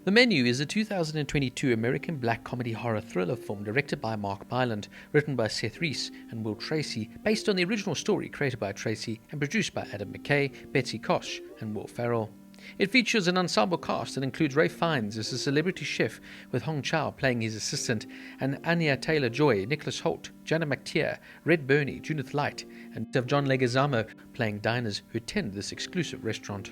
The Menu is a 2022 American black comedy horror thriller film directed by Mark Mylod, written by Seth Reiss and Tracy, based on the original story created by Tracy and produced by Adam McKay, Betsy, Koch and Ferrell. It features an ensemble cast that includes Ralph Fiennes as a celebrity chef, with Hong Chau playing his assistant, and Anya Taylor-Joy, Hoult, McTeer, Birney, Judith Light, and John Leguizamo playing diners who attend this exclusive restaurant.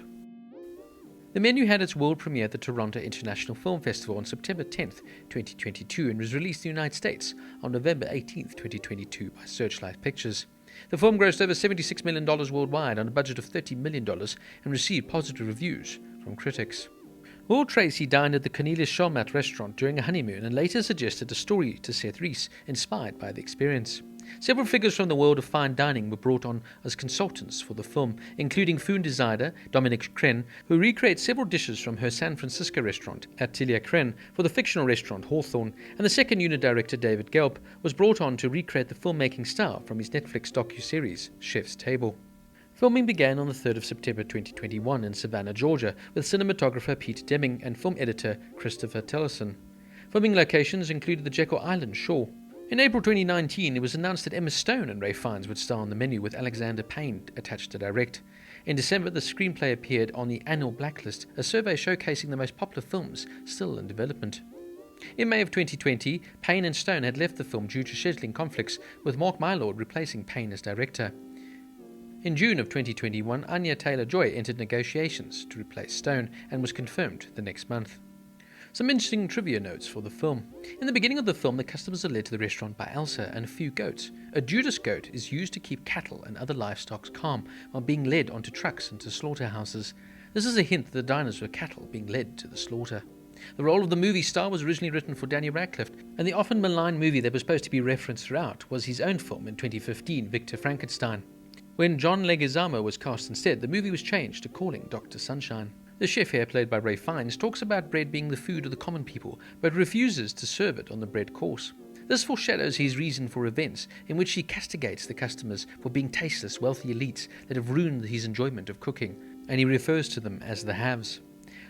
The Menu had its world premiere at the Toronto International Film Festival on September 10, 2022, and was released in the United States on November 18, 2022 by Searchlight Pictures. The film grossed over $76 million worldwide on a budget of $30 million and received positive reviews from critics. Tracy dined at the Cornelius Shulmat restaurant during a honeymoon and later suggested a story to Seth Reiss inspired by the experience. Several figures from the world of fine dining were brought on as consultants for the film, including food designer Dominique Crenn, who recreates several dishes from her San Francisco restaurant, Atelier Crenn, for the fictional restaurant Hawthorne, and the second unit director David Gelb was brought on to recreate the filmmaking style from his Netflix docuseries Chef's Table. Filming began on the 3rd of September 2021 in Savannah, Georgia, with cinematographer Pete Deming and film editor Christopher Tellison. Filming locations included the Jekyll Island shore. In April 2019, it was announced that Emma Stone and Ralph Fiennes would star on The Menu, with Alexander Payne attached to direct. In December, the screenplay appeared on the annual Blacklist, a survey showcasing the most popular films still in development. In May of 2020, Payne and Stone had left the film due to scheduling conflicts, with Mark Mylod replacing Payne as director. In June of 2021, Anya Taylor-Joy entered negotiations to replace Stone and was confirmed the next month. Some interesting trivia notes for the film. In the beginning of the film, the customers are led to the restaurant by Elsa and a few goats. A Judas goat is used to keep cattle and other livestock calm while being led onto trucks into slaughterhouses. This is a hint that the diners were cattle being led to the slaughter. The role of the movie star was originally written for Daniel Radcliffe, and the often maligned movie that was supposed to be referenced throughout was his own film in 2015, Victor Frankenstein. When John Leguizamo was cast instead, the movie was changed to Calling Dr. Sunshine. The chef here, played by Ralph Fiennes, talks about bread being the food of the common people, but refuses to serve it on the bread course. This foreshadows his reason for events, in which he castigates the customers for being tasteless, wealthy elites that have ruined his enjoyment of cooking, and he refers to them as the haves.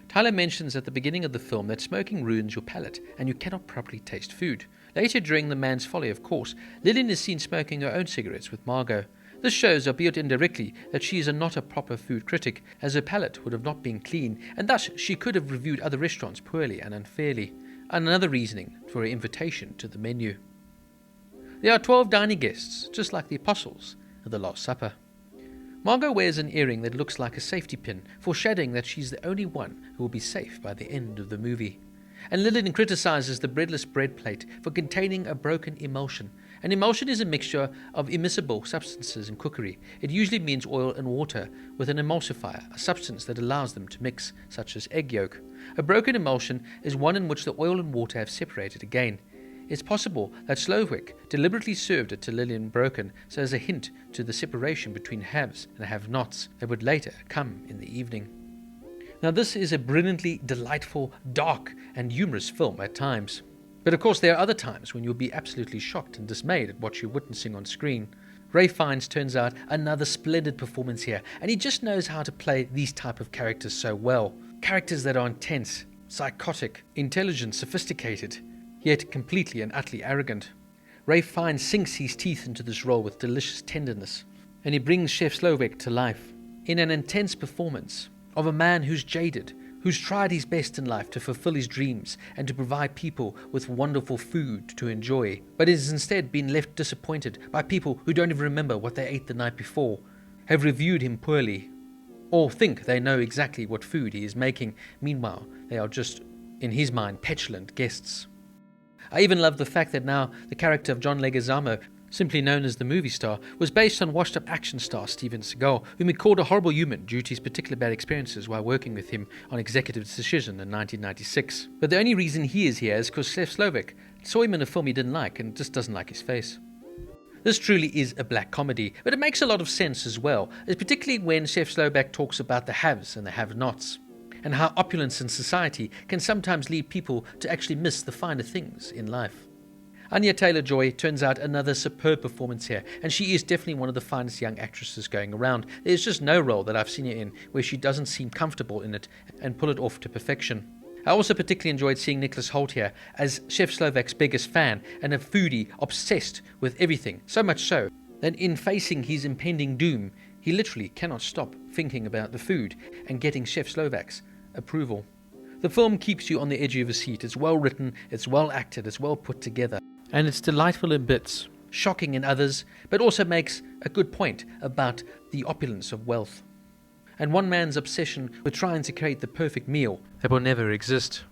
Tyler mentions at the beginning of the film that smoking ruins your palate, and you cannot properly taste food. Later, during The Man's Folly, of course, Lillian is seen smoking her own cigarettes with Margot. This shows, albeit indirectly, that she is not a proper food critic, as her palate would have not been clean, and thus she could have reviewed other restaurants poorly and unfairly. Another reasoning for her invitation to the Menu. There are 12 dining guests, just like the apostles at the Last Supper. Margot wears an earring that looks like a safety pin, foreshadowing that she's the only one who will be safe by the end of the movie. And Lillian criticizes the breadless bread plate for containing a broken emulsion. An emulsion is a mixture of immiscible substances in cookery. It usually means oil and water with an emulsifier, a substance that allows them to mix, such as egg yolk. A broken emulsion is one in which the oil and water have separated again. It's possible that Slowick deliberately served it to Lillian broken, so as a hint to the separation between haves and have-nots that would later come in the evening. Now, this is a brilliantly delightful, dark and humorous film at times. But of course there are other times when you'll be absolutely shocked and dismayed at what you're witnessing on screen. Ralph Fiennes turns out another splendid performance here, and he just knows how to play these type of characters so well. Characters that are intense, psychotic, intelligent, sophisticated, yet completely and utterly arrogant. Ralph Fiennes sinks his teeth into this role with delicious tenderness, and he brings Chef Slowick to life in an intense performance of a man who's jaded, who's tried his best in life to fulfill his dreams and to provide people with wonderful food to enjoy, but has instead been left disappointed by people who don't even remember what they ate the night before, have reviewed him poorly, or think they know exactly what food he is making. Meanwhile, they are just, in his mind, petulant guests. I even love the fact that now the character of John Leguizamo, simply known as the movie star, was based on washed-up action star Steven Seagal, whom he called a horrible human due to his particular bad experiences while working with him on Executive Decision in 1996. But the only reason he is here is because Chef Slowick saw him in a film he didn't like and just doesn't like his face. This truly is a black comedy, but it makes a lot of sense as well, particularly when Chef Slowick talks about the haves and the have-nots, and how opulence in society can sometimes lead people to actually miss the finer things in life. Anya Taylor-Joy turns out another superb performance here, and she is definitely one of the finest young actresses going around. There's just no role that I've seen her in where she doesn't seem comfortable in it and pull it off to perfection. I also particularly enjoyed seeing Nicholas Hoult here as Chef Slovak's biggest fan and a foodie obsessed with everything, so much so that in facing his impending doom, he literally cannot stop thinking about the food and getting Chef Slovak's approval. The film keeps you on the edge of your seat. It's well written, it's well acted, it's well put together, and it's delightful in bits, shocking in others, but also makes a good point about the opulence of wealth and one man's obsession with trying to create the perfect meal that will never exist.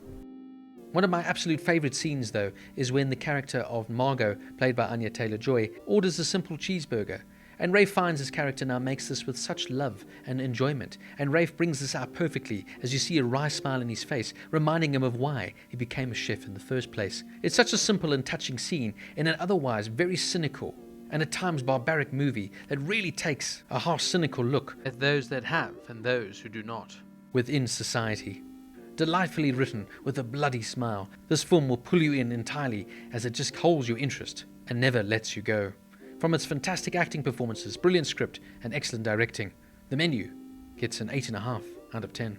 One of my absolute favourite scenes, though, is when the character of Margot, played by Anya Taylor-Joy, orders a simple cheeseburger. And Ralph Fiennes' character now makes this with such love and enjoyment. And Ralph brings this out perfectly as you see a wry smile in his face, reminding him of why he became a chef in the first place. It's such a simple and touching scene in an otherwise very cynical and at times barbaric movie that really takes a harsh, cynical look at those that have and those who do not within society. Delightfully written with a bloody smile, this film will pull you in entirely as it just holds your interest and never lets you go. From its fantastic acting performances, brilliant script and excellent directing, The Menu gets an 8.5 out of 10.